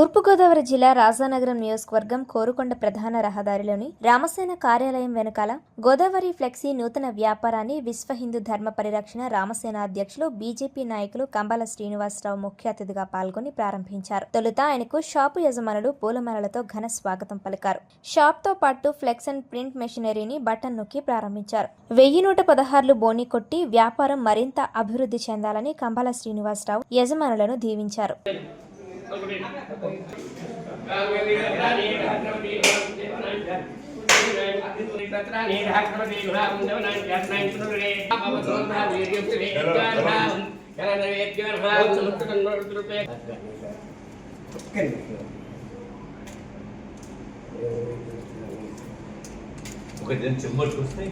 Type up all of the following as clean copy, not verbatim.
తూర్పుగోదావరి జిల్లా రాజానగరం నియోజకవర్గం కోరుకొండ ప్రధాన రహదారిలోని రామసేన కార్యాలయం వెనకాల గోదావరి ఫ్లెక్సీ నూతన వ్యాపారాన్ని విశ్వ హిందూ ధర్మ పరిరక్షణ రామసేన అధ్యక్షులు బీజేపీ నాయకులు కంబాల శ్రీనివాసరావు ముఖ్య అతిథిగా పాల్గొని ప్రారంభించారు. తొలుత ఆయనకు షాపు యజమానులు పూలమాలలతో ఘన స్వాగతం పలికారు. షాప్ తో పాటు ఫ్లెక్స్ అండ్ ప్రింట్ మెషినరీని బటన్ నొక్కి ప్రారంభించారు. 1116 బోని కొట్టి వ్యాపారం మరింత అభివృద్ధి చెందాలని కంబాల శ్రీనివాసరావు యజమానులను దీవించారు. చూస్తే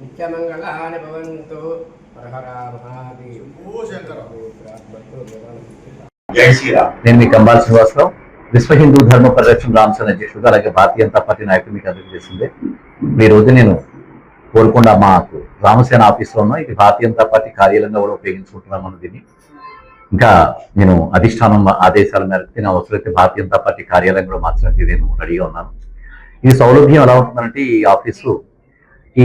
నిత్యమంగళాని భవంతు. జై శ్రీరామ్. నేను మీ కంబాల శ్రీనివాసరావు, విశ్వ హిందూ ధర్మ పరిరక్షణ రామసేన అధ్యక్షుడు, అలాగే భారతీయ జనతా పార్టీ నాయకుడు మీకు అందరికీ చేసింది. ఈ రోజు నేను కోరుకొండ మాకు రామసేన ఆఫీస్లో ఉన్నా. ఇది భారతీయ జనతా పార్టీ కార్యాలయంగా కూడా ఉపయోగించుకుంటున్నాం అన్న దీన్ని. ఇంకా నేను అధిష్టానం ఆదేశాల మేరకు నేను అవసరమైతే భారతీయ జనతా పార్టీ కార్యాలయం కూడా మార్చడానికి నేను రెడీగా ఉన్నాను. ఈ సౌలభ్యం ఎలా ఉంటుందంటే ఈ ఆఫీసు ఈ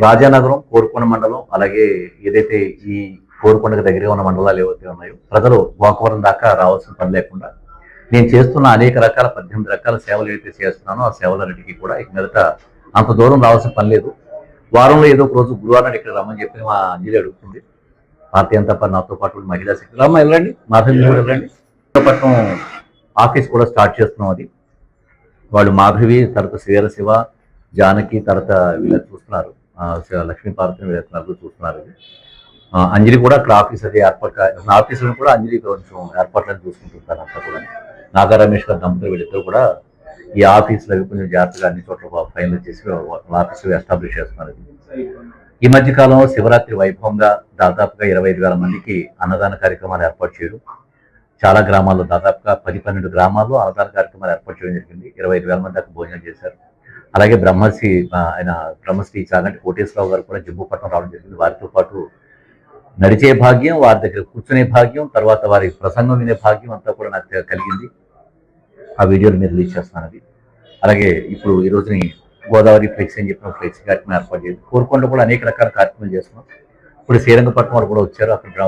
రాజానగరం కోరుకొండ మండలం, అలాగే ఏదైతే ఈ కోరుకొండకు దగ్గరగా ఉన్న మండలాలు ఏవైతే ఉన్నాయో ప్రజలు గోకవరం దాకా రావాల్సిన పని లేకుండా నేను చేస్తున్న అనేక రకాల 18 రకాల సేవలు ఏవైతే చేస్తున్నానో ఆ సేవలన్నిటికీ కూడా ఇక మీదట అంత దూరం రావాల్సిన పని లేదు. వారంలో ఏదో ఒక రోజు గురువారం ఇక్కడ రమ్మని చెప్పి మా అంజలి అడుగుతుంది. భారతీయ జనతా పార్టీ నాతో పాటు మహిళా శక్తి రమ్మ వెళ్ళండి, మాధవి కూడా వెళ్ళండి. పట్నం ఆఫీస్ కూడా స్టార్ట్ చేస్తున్నాం. అది వాళ్ళు మాధవి తర్వాత శివ జానకి తర్వాత వీళ్ళని చూస్తున్నారు, లక్ష్మీ పార్వతిని వీళ్ళ చూస్తున్నారు. అంజలి కూడా అక్కడ ఆఫీస్ అది ఆఫీసులను కూడా అంజలి కొంచెం ఏర్పాట్లను చూసుకుంటుంటారు. అంతా కూడా నాగా రమేష్ గారు దంపతులు వీళ్ళిద్దరు కూడా ఈ ఆఫీసులు అవి కొంచెం జాగ్రత్తగా అన్ని చోట్ల ఫైనల్ చేసి ఆఫీసు ఎస్టాబ్లిష్ చేస్తున్నారు. ఈ మధ్యకాలంలో శివరాత్రి వైభవంగా దాదాపుగా 25,000 మందికి అన్నదాన కార్యక్రమాలు ఏర్పాటు చేయడం, చాలా గ్రామాల్లో దాదాపుగా 10-12 గ్రామాల్లో అన్నదాన కార్యక్రమాలు ఏర్పాటు చేయడం జరిగింది. 25,000 మంది దాకా భోజనం చేశారు. అలాగే బ్రహ్మశ్రీ చాగంటి కోటేశ్వరరావు గారు కూడా జంబూపట్నం రావడం జరిగింది. వారితో పాటు నడిచే భాగ్యం, వారి దగ్గర కూర్చునే భాగ్యం, తర్వాత వారి ప్రసంగం వినే భాగ్యం అంతా కూడా నాకు కలిగింది. ఆ వీడియోలు మీరు రిలీజ్ చేస్తున్నాను. అది అలాగే ఇప్పుడు ఈ రోజుని గోదావరి ఫ్లెక్స్ అని చెప్పిన ఫ్లెక్స్ కార్యక్రమం ఏర్పాటు చేసి కోరుకొండ కూడా అనేక రకాల కార్యక్రమాలు చేస్తున్నాం. ఇప్పుడు శ్రీరంగపట్నం వాళ్ళు కూడా వచ్చారు. అక్కడ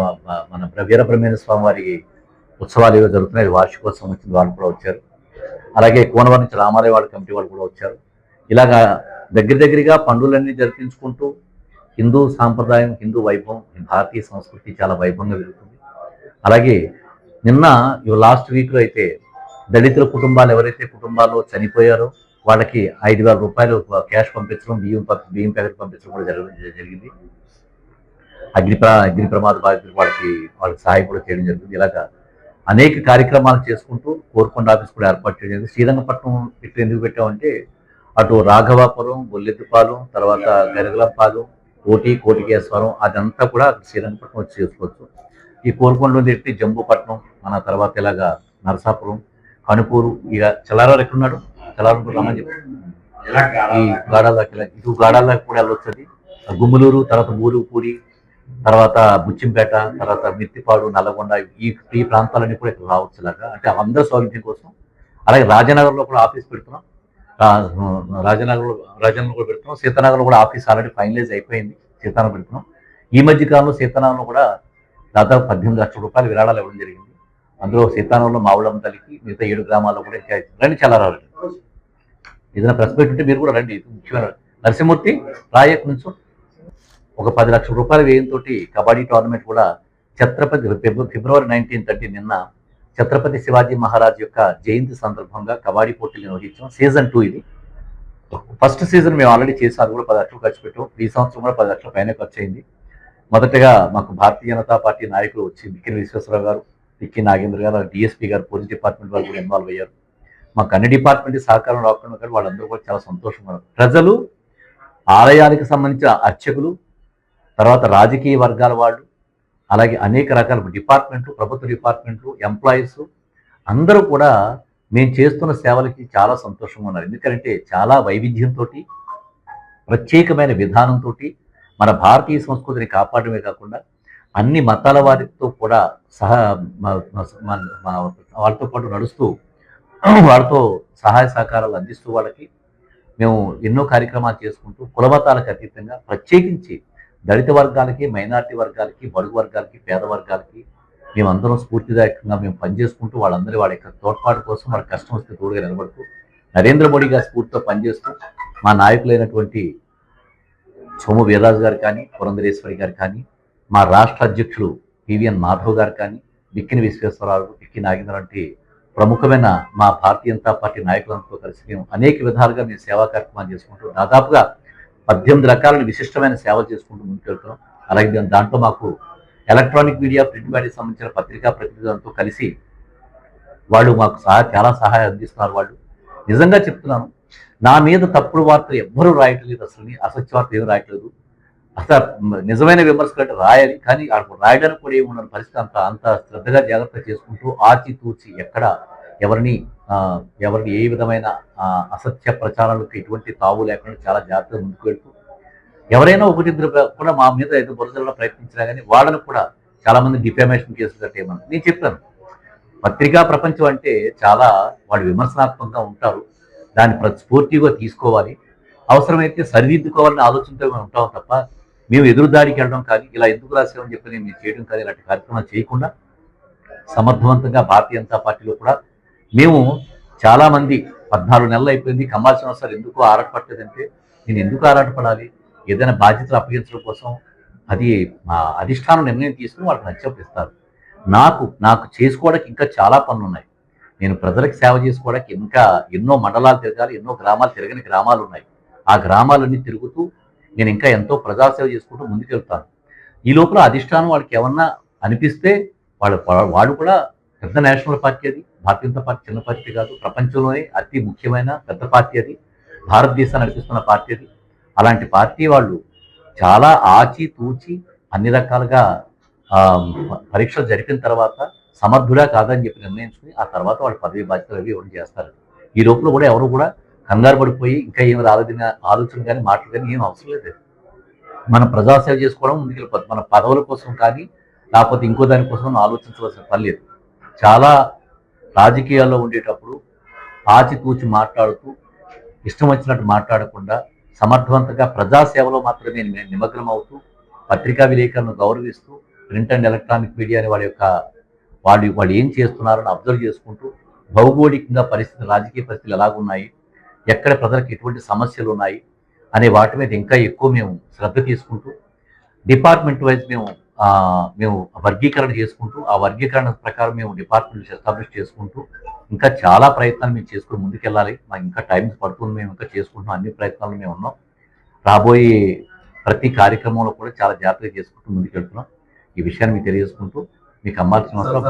మన వీరబ్రహ్మేంద్ర స్వామి వారి ఉత్సవాలు ఏవో జరుగుతున్నాయి, వార్షికోత్సవం వచ్చింది, వాళ్ళు కూడా వచ్చారు. అలాగే కోనవరం నుంచి రామాలయ వాళ్ళ కమిటీ వాళ్ళు కూడా వచ్చారు. ఇలాగా దగ్గరగా పండుగలన్నీ జరిపించుకుంటూ హిందూ సాంప్రదాయం, హిందూ వైభవం, భారతీయ సంస్కృతి చాలా వైభవంగా జరుగుతుంది. అలాగే నిన్న లాస్ట్ వీక్లో అయితే దళితుల కుటుంబాలు ఎవరైతే కుటుంబాల్లో చనిపోయారో వాళ్ళకి 5,000 రూపాయలు క్యాష్ పంపించడం, బియ్యం ప్యాకెట్ పంపించడం కూడా జరిగింది. అగ్ని ప్రమాద బాధితులు వాళ్ళకి సహాయం కూడా చేయడం జరిగింది. ఇలాగా అనేక కార్యక్రమాలు చేసుకుంటూ కోరుకొండ ఆఫీస్ కూడా ఏర్పాటు చేయడం జరిగింది. శ్రీరంగపట్నం ఇట్లా ఎందుకు పెట్టామంటే అటు రాఘవాపురం, బొల్లెద్దుపాలెం, తర్వాత గరగలంపాలెం, కోటికేశ్వరం అదంతా కూడా శ్రీరంగపట్నం వచ్చి చేసుకోవచ్చు. ఈ కోరుకొండలో తిట్టి జంబూపట్నం, మన తర్వాత ఇలాగా నరసాపురం, కనుపూరు, ఇక చలారావు ఎక్కడున్నాడు, చలారావు రమ్మని చెప్పి ఈ గాడాలకి ఇటు గాడాలకి కూడా వెళ్ళొస్తుంది. గుమ్మలూరు, తర్వాత పూరి, తర్వాత బుచ్చింపేట, తర్వాత మిత్తిపాడు, నల్లగొండ, ఈ ప్రాంతాలన్నీ కూడా ఇక్కడ రావచ్చు. ఇలాగా అంటే అందరూ సౌలభ్యం కోసం. అలాగే రాజనగర్లో కూడా ఆఫీస్ పెడుతున్నాం. రాజనగర్లో కూడా పెడుతున్నాం. సీతానగర్లో కూడా ఆఫీస్ ఆల్రెడీ ఫైనలైజ్ అయిపోయింది. సీతానగర్ పెడుతున్నాం. ఈ మధ్య కాలంలో సీతానగర్లో కూడా దాదాపు 18 లక్షల రూపాయలు విరాళాలు ఇవ్వడం జరిగింది. అందులో సీతానగర్లో మావుళమ్మ తల్లికి, మిగతా 7 గ్రామాల్లో కూడా రండి, చాలా రావాలి. ఏదైనా ప్రెస్ మీట్ ఉంటే మీరు కూడా రండి. ముఖ్యమైన నరసింహమూర్తి రాయక్ నుంచి ఒక 10 లక్షల రూపాయల వ్యయంతో కబడ్డీ టోర్నమెంట్ కూడా ఫిబ్రవరి 19 నిన్న ఛత్రపతి శివాజీ మహారాజ్ యొక్క జయంతి సందర్భంగా కబడ్డీ పోటీలు నిర్వహించాం. సీజన్ 2 ఇది. ఫస్ట్ సీజన్ మేము ఆల్రెడీ చేసాం, అది కూడా 10 లక్షలు ఖర్చు పెట్టాం. ఈ సంవత్సరం కూడా 10 లక్షల పైన ఖర్చు అయింది. మొదటగా మాకు భారతీయ జనతా పార్టీ నాయకులు వచ్చి బిక్కిన విశ్వేశ్వరరావు గారు, పిక్కి నాగేంద్ర గారు, డిఎస్పీ గారు, పోలీస్ డిపార్ట్మెంట్ వాళ్ళు కూడా ఇన్వాల్వ్ అయ్యారు. మాకు అన్ని డిపార్ట్మెంట్ సహకారం రాకుండా కానీ వాళ్ళందరూ కూడా చాలా సంతోషంగా. ప్రజలు, ఆలయానికి సంబంధించిన అర్చకులు, తర్వాత రాజకీయ వర్గాల వాళ్ళు, అలాగే అనేక రకాల డిపార్ట్మెంట్లు, ప్రభుత్వ డిపార్ట్మెంట్లు, ఎంప్లాయీస్ అందరూ కూడా మేము చేస్తున్న సేవలకి చాలా సంతోషంగా ఉన్నారు. ఎందుకంటే చాలా వైవిధ్యంతో, ప్రత్యేకమైన విధానంతో మన భారతీయ సంస్కృతిని కాపాడమే కాకుండా అన్ని మతాల వారితో కూడా సహా వాళ్ళతో పాటు నడుస్తూ వాళ్ళతో సహాయ సహకారాలు అందిస్తూ వాళ్ళకి మేము ఎన్నో కార్యక్రమాలు చేసుకుంటూ కులమతాలకు అతీతంగా ప్రత్యేకించి దళిత వర్గాలకి, మైనారిటీ వర్గాలకి, బడుగు వర్గాలకి, పేద వర్గాలకి మేమందరం స్ఫూర్తిదాయకంగా మేము పనిచేసుకుంటూ వాళ్ళ యొక్క తోడ్పాటు కోసం వాళ్ళ కష్టం వస్తే తోడుగా నిలబడుతూ నరేంద్ర మోడీ గారి స్ఫూర్తితో పనిచేస్తూ మా నాయకులైనటువంటి సోము వీర్రాజు గారు కానీ, పురంధరేశ్వరి గారు కానీ, మా రాష్ట్ర అధ్యక్షులు పివిఎన్ మాధవ్ గారు కానీ, బిక్కిన విశ్వేశ్వరరావు, బిక్కి నాగేంద్ర వంటి ప్రముఖమైన మా భారతీయ జనతా పార్టీ నాయకులంతా కలిసి మేము అనేక విధాలుగా మేము సేవా కార్యక్రమాలు చేసుకుంటూ దాదాపుగా 18 రకాల విశిష్టమైన సేవలు చేసుకుంటూ ముందుకెళ్తున్నాం. అలాగే దాంట్లో మాకు ఎలక్ట్రానిక్ మీడియా, ప్రింట్ మీడియాకి సంబంధించిన పత్రికా ప్రతినిధులతో కలిసి వాళ్ళు మాకు చాలా సహాయం అందిస్తున్నారు. వాళ్ళు నిజంగా చెప్తున్నాను, నా మీద తప్పుడు వార్తలు ఎవ్వరూ రాయట్లేదు, అసత్య వార్తలు ఏమి రాయట్లేదు. అసలు నిజమైన విమర్శలు అంటే రాయాలి, కానీ అక్కడ రాయడానికి కూడా ఏమున్న పరిస్థితి అంత శ్రద్ధగా జాగ్రత్త చేసుకుంటూ ఆచితూచి ఎక్కడ ఎవరిని ఏ విధమైన అసత్య ప్రచారాలకు ఎటువంటి తావు లేకుండా చాలా జాగ్రత్తగా ముందుకు వెళ్తూ ఎవరైనా ఒకటిద్దరు కూడా మా మీద ఏదో బురదల్లో ప్రయత్నించినా కానీ వాళ్ళను కూడా చాలా మంది డిఫామేషన్ కేసులు కట్టేయమని నేను చెప్పాను. పత్రికా ప్రపంచం అంటే చాలా వాళ్ళు విమర్శనాత్మకంగా ఉంటారు, దాన్ని స్ఫూర్తిగా తీసుకోవాలి, అవసరమైతే సరిదిద్దుకోవాలని ఆలోచనతో మేము ఉంటాం తప్ప మేము ఎదురుదాడికి వెళ్ళడం కానీ ఇలా ఎందుకు రాసామని చెప్పి మేము చేయడం కానీ ఇలాంటి కార్యక్రమాలు చేయకుండా సమర్థవంతంగా భారతీయ జనతా పార్టీలో కూడా మేము చాలామంది 14 నెలలు అయిపోయింది, కమ్మాల్సిన అవసరం ఎందుకు ఆరాటపట్టలేదంటే నేను ఎందుకు ఆరాటపడాలి, ఏదైనా బాధ్యతలు అప్పగించడం కోసం అది మా అధిష్టానం నిర్ణయం తీసుకుని వాళ్ళకి నచ్చినప్పుడు ఇస్తారు. నాకు చేసుకోవడానికి ఇంకా చాలా పనులు ఉన్నాయి. నేను ప్రజలకు సేవ చేసుకోవడానికి ఇంకా ఎన్నో మండలాలు తిరగాలి, ఎన్నో గ్రామాలు తిరగని గ్రామాలు ఉన్నాయి. ఆ గ్రామాలన్నీ తిరుగుతూ నేను ఇంకా ఎంతో ప్రజాసేవ చేసుకుంటూ ముందుకెళ్తాను. ఈ లోపల అధిష్టానం వాళ్ళకి ఏమన్నా అనిపిస్తే వాళ్ళు కూడా పెద్ద నేషనల్ పార్టీ, అది భారతీయ జనతా పార్టీ చిన్న పార్టీ కాదు, ప్రపంచంలోనే అతి ముఖ్యమైన పెద్ద పార్టీ, అది భారతదేశాన్ని నడిపిస్తున్న పార్టీ. అది అలాంటి పార్టీ వాళ్ళు చాలా ఆచితూచి అన్ని రకాలుగా పరీక్షలు జరిపిన తర్వాత సమర్థుడా కాదని చెప్పి నిర్ణయించుకుని ఆ తర్వాత వాళ్ళ పదవి బాధ్యతలు అవి ఇవ్వడం చేస్తారు. ఈ లోపల కూడా ఎవరు కూడా కంగారు పడిపోయి ఇంకా ఏమి రాలేదన్న ఆలోచన కానీ మాటలు కానీ ఏం అవసరం లేదు. మనం ప్రజాసేవ చేసుకోవడం ముందుకెళ్ళిపోతుంది. మన పదవుల కోసం కానీ లేకపోతే ఇంకో దానికోసం ఆలోచించవలసిన పని లేదు. చాలా రాజకీయాల్లో ఉండేటప్పుడు ఆచితూచి మాట్లాడుతూ ఇష్టం వచ్చినట్టు మాట్లాడకుండా సమర్థవంతంగా ప్రజాసేవలో మాత్రమే నిమగ్నం అవుతూ పత్రికా విలేకరులను గౌరవిస్తూ ప్రింట్ అండ్ ఎలక్ట్రానిక్ మీడియాని వాళ్ళు ఏం చేస్తున్నారని అబ్జర్వ్ చేసుకుంటూ భౌగోళికంగా రాజకీయ పరిస్థితులు ఎలాగున్నాయి, ఎక్కడ ప్రజలకు ఎటువంటి సమస్యలు ఉన్నాయి అనే వాటి మీద ఇంకా ఎక్కువ మేము శ్రద్ధ తీసుకుంటూ డిపార్ట్మెంట్ వైజ్ మేము వర్గీకరణ చేసుకుంటూ ఆ వర్గీకరణ ప్రకారం మేము డిపార్ట్మెంట్ ఎస్టాబ్లిష్ చేసుకుంటూ ఇంకా చాలా ప్రయత్నాలు మేము చేసుకుని ముందుకెళ్ళాలి. మాకు ఇంకా టైం పడుతుంది, మేము ఇంకా చేసుకుంటున్నాం, అన్ని ప్రయత్నాలు మేము ఉన్నాం. రాబోయే ప్రతి కార్యక్రమంలో కూడా చాలా జాగ్రత్తగా చేసుకుంటూ ముందుకెళ్తున్నాం. ఈ విషయాన్ని మీకు తెలియజేసుకుంటూ మీకు అమ్మాల్సిన అవసరం